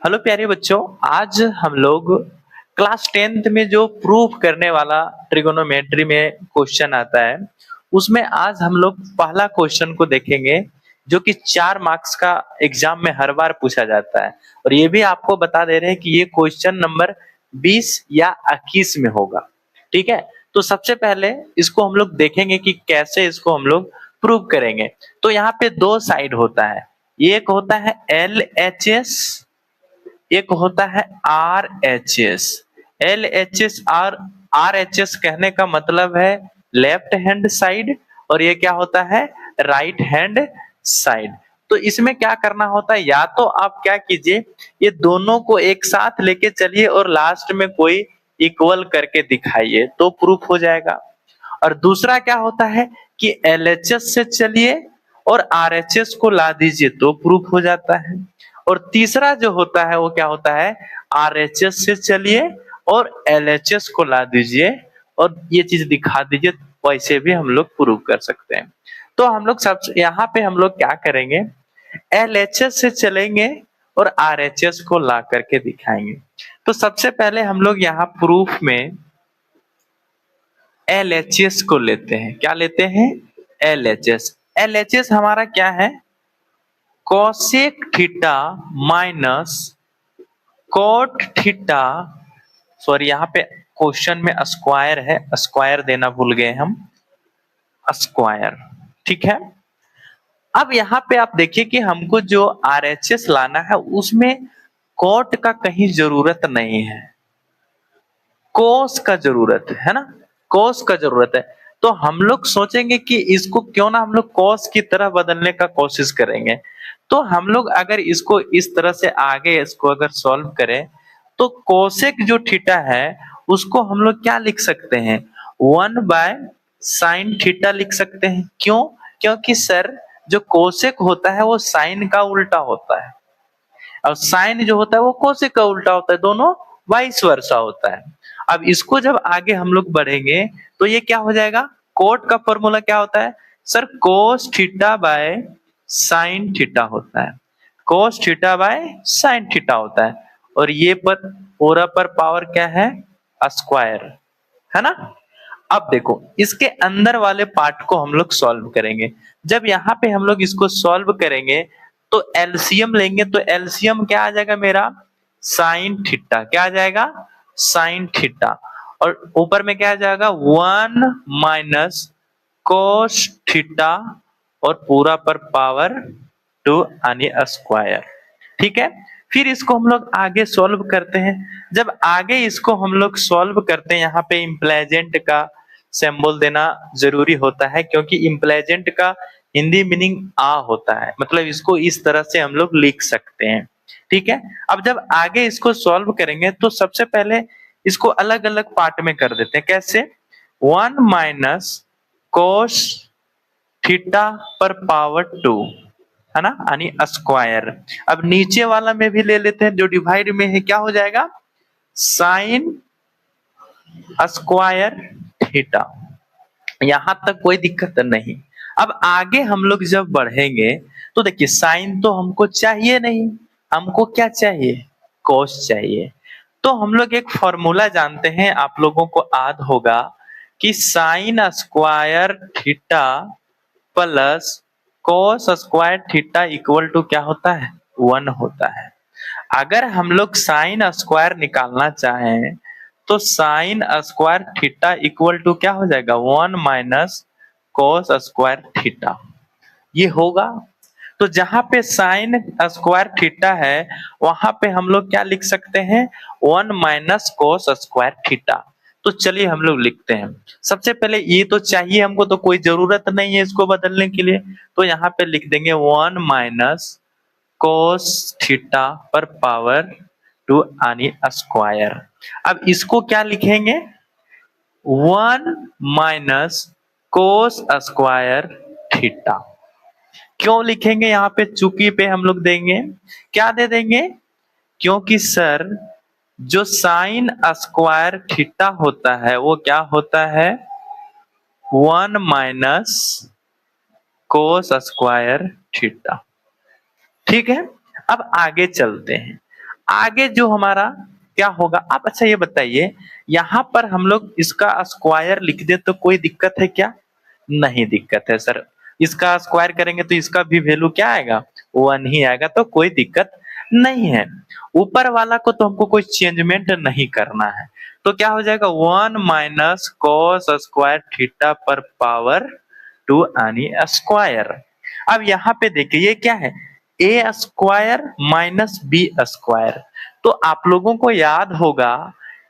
Hello प्यारे बच्चों, आज हम लोग क्लास 10th में जो प्रूफ करने वाला ट्रिगोनोमेट्री में क्वेश्चन आता है, उसमें आज हम लोग पहला क्वेश्चन को देखेंगे जो कि 4 मार्क्स का एग्जाम में हर बार पूछा जाता है। और ये भी आपको बता दे रहे हैं कि ये क्वेश्चन नंबर 20 या 21 में होगा। ठीक है, तो सबसे पहले इसको हम लोग देखेंगे कि कैसे इसको हम लोग प्रूव करेंगे। तो यहाँ पे दो साइड होता है, एक होता है LHS, एक होता है RHS। LHS और RHS कहने का मतलब है लेफ्ट हैंड साइड, और ये क्या होता है, राइट हैंड साइड। तो इसमें क्या करना होता है, या तो आप क्या कीजिए, ये दोनों को एक साथ लेके चलिए और लास्ट में कोई इक्वल करके दिखाइए तो प्रूफ हो जाएगा। और दूसरा क्या होता है कि LHS से चलिए और RHS को ला दीजिए तो प्रूफ हो जाता है। और तीसरा जो होता है वो क्या होता है, RHS से चलिए और LHS को ला दीजिए और ये चीज दिखा दीजिए, वैसे भी हम लोग प्रूव कर सकते हैं। तो हम लोग सब यहाँ पे हम लोग क्या करेंगे, LHS से चलेंगे और RHS को ला करके दिखाएंगे। तो सबसे पहले हम लोग यहाँ प्रूफ में LHS को लेते हैं। क्या लेते हैं, LHS। LHS हमारा क्या है, cosec theta minus cot theta, sorry यहाँ पे क्वेश्चन में स्क्वायर है, स्क्वायर देना भूल गए हम, स्क्वायर। ठीक है, अब यहाँ पे आप देखिए कि हमको जो RHS लाना है उसमें कोट का कहीं जरूरत नहीं है, कोस का जरूरत है ना, कोस का जरूरत है। तो हम लोग सोचेंगे कि इसको क्यों ना हम लोग कोस की तरह बदलने का कोशिश करेंगे। तो हम लोग अगर इसको इस तरह से आगे इसको अगर सॉल्व करें तो कोसेक जो थीटा है उसको हम लोग क्या लिख सकते हैं, 1/sin थीटा लिख सकते हैं। क्यों, क्योंकि सर जो कोसेक होता है वो साइन का उल्टा होता है, और साइन जो होता है वो कोसेक का उल्टा होता है, दोनों वाइस वर्सा होता है। अब इसको जब आगे हम लोग बढ़ेंगे तो ये क्या हो जाएगा, कोट का फॉर्मूला क्या होता है sir, cos theta by sine theta होता है, cos theta by sine theta होता है। और ये पर पूरा पर पावर क्या है, स्क्वायर, है ना। अब देखो इसके अंदर वाले पार्ट को हम लोग सॉल्व करेंगे। जब यहाँ पे हम लोग इसको सॉल्व करेंगे तो एलसीएम लेंगे, तो एलसीएम क्या आ जाएगा मेरा, साइन थीटा। क्या आ जाएगा, साइन थीटा। और ऊपर में क्या आ जाएगा, 1 माइनस कोस थीटा और पूरा पर पावर 2 यानी स्क्वायर। ठीक है, फिर इसको हम लोग आगे सॉल्व करते हैं। जब आगे इसको हम लोग सॉल्व करते हैं, यहाँ पे इम्प्लेजेंट का सिंबल देना जरूरी होता है, क्योंकि इम्प्लेजेंट का हिंदी मीनिंग आ होता है, मतलब इसको इस तरह से हम लोग लिख सकते हैं। ठीक है, अब जब आगे इसको सॉल्व करेंगे तो सबसे पहले इसको अलग अलग पार्ट में कर देते हैं। कैसे, 1 माइनस कोस थीटा पर पावर 2, है ना, यानी स्क्वायर। अब नीचे वाला में भी ले लेते हैं, जो डिवाइड में है क्या हो जाएगा, साइन स्क्वायर थीटा। यहां तक कोई दिक्कत नहीं। अब आगे हम लोग जब बढ़ेंगे तो देखिए साइन तो हमको चाहिए नहीं, हमको क्या चाहिए, कोस चाहिए। तो हम लोग एक फॉर्मूला जानते हैं, आप लोगों को याद होगा कि sine square theta plus cos square theta equal to क्या होता है, 1 होता है। अगर हम लोग साइन स्क्वायर निकालना चाहें तो sine square theta equal to क्या हो जाएगा, 1 माइनस कोस स्क्वायर थीटा, ये होगा। तो जहां पे साइन स्क्वायर थीटा है वहां पे हम लोग क्या लिख सकते हैं, 1 माइनस कोस स्क्वायर थीटा। तो चलिए हम लोग लिखते हैं। सबसे पहले ये तो चाहिए हमको, तो कोई जरूरत नहीं है इसको बदलने के लिए, तो यहाँ पे लिख देंगे 1 माइनस कोस थीटा पर पावर 2 यानी स्क्वायर। अब इसको क्या लिखेंगे, 1 माइनस कोस स्क्वायर थीटा। क्यों लिखेंगे, यहाँ पे चूकी पे हम लोग देंगे, क्या दे देंगे, क्योंकि सर जो साइन स्क्वायर थीटा होता है वो क्या होता है, 1 माइनस कोस स्क्वायर थीटा। ठीक है, अब आगे चलते हैं। आगे जो हमारा क्या होगा, आप अच्छा ये बताइए, यहाँ पर हम लोग इसका स्क्वायर लिख दे तो कोई दिक्कत है क्या? नहीं दिक्कत है सर। इसका स्क्वायर करेंगे तो इसका भी वैल्यू क्या आएगा? 1 ही आएगा, तो कोई दिक्कत नहीं है। ऊपर वाला को तो हमको कोई चेंजमेंट नहीं करना है, तो क्या हो जाएगा 1 माइनस कॉस स्क्वायर थीटा पर पावर 2 यानी स्क्वायर। अब यहाँ पे देखिए ये क्या है, ए स्क्वायर माइनस बी स्क्वायर। तो आप लोगों को याद होगा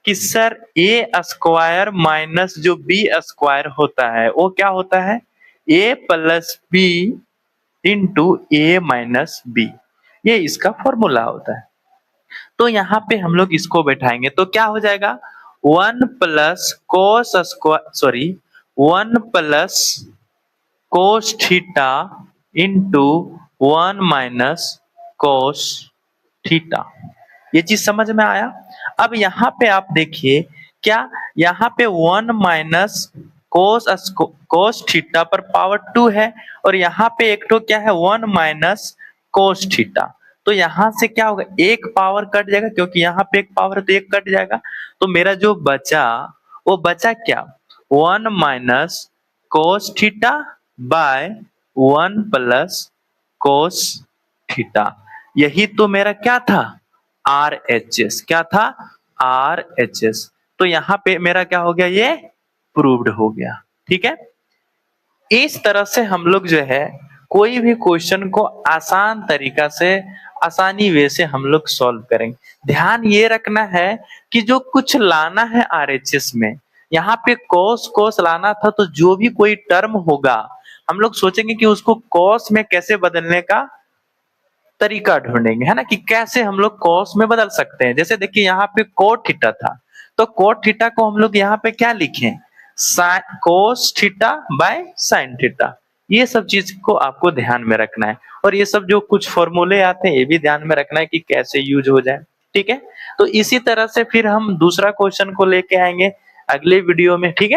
कि सर ए स्क्वायर माइनस जो बी स्क्वायर होता है वो क्या होता है, ए प्लस बी इंटू ए माइनस बी, ये इसका फॉर्मूला होता है। तो यहाँ पे हम लोग इसको बैठाएंगे तो क्या हो जाएगा, 1 plus cos square sorry 1 plus cos theta into 1 minus cos theta. ये चीज समझ में आया? अब यहाँ पे आप देखिए क्या, यहाँ पे 1 माइनस कोस थीटा पर पावर 2 है, और यहाँ पे एक तो क्या है 1 माइनस कोस थीटा। तो यहाँ से क्या होगा, एक पावर कट जाएगा, क्योंकि यहाँ पे एक पावर है तो एक कट जाएगा। तो मेरा जो बचा वो बचा क्या, 1 minus cos theta by 1 plus cos theta. यही तो मेरा क्या था, RHS। क्या था, RHS। तो यहाँ पे मेरा क्या हो गया, ये प्रूव्ड हो गया। ठीक है, इस तरह से हम लोग जो है कोई भी क्वेश्चन को आसान तरीका से, आसानी वे से हम लोग सॉल्व करेंगे। ध्यान ये रखना है कि जो कुछ लाना है RHS में, यहाँ पे कॉस लाना था, तो जो भी कोई टर्म होगा हम लोग सोचेंगे कि उसको कॉस में कैसे बदलने का तरीका ढूंढेंगे, है ना, कि कैसे हम लोग कॉस में बदल सकते हैं। जैसे देखिए यहाँ पे कोट थीटा था, तो कोट थीटा को हम लोग यहाँ पे क्या लिखें, cos theta by sine theta. ये सब चीज को आपको ध्यान में रखना है, और ये सब जो कुछ फॉर्मूले आते हैं ये भी ध्यान में रखना है कि कैसे यूज हो जाए। ठीक है, तो इसी तरह से फिर हम दूसरा क्वेश्चन को लेके आएंगे अगले वीडियो में। ठीक है।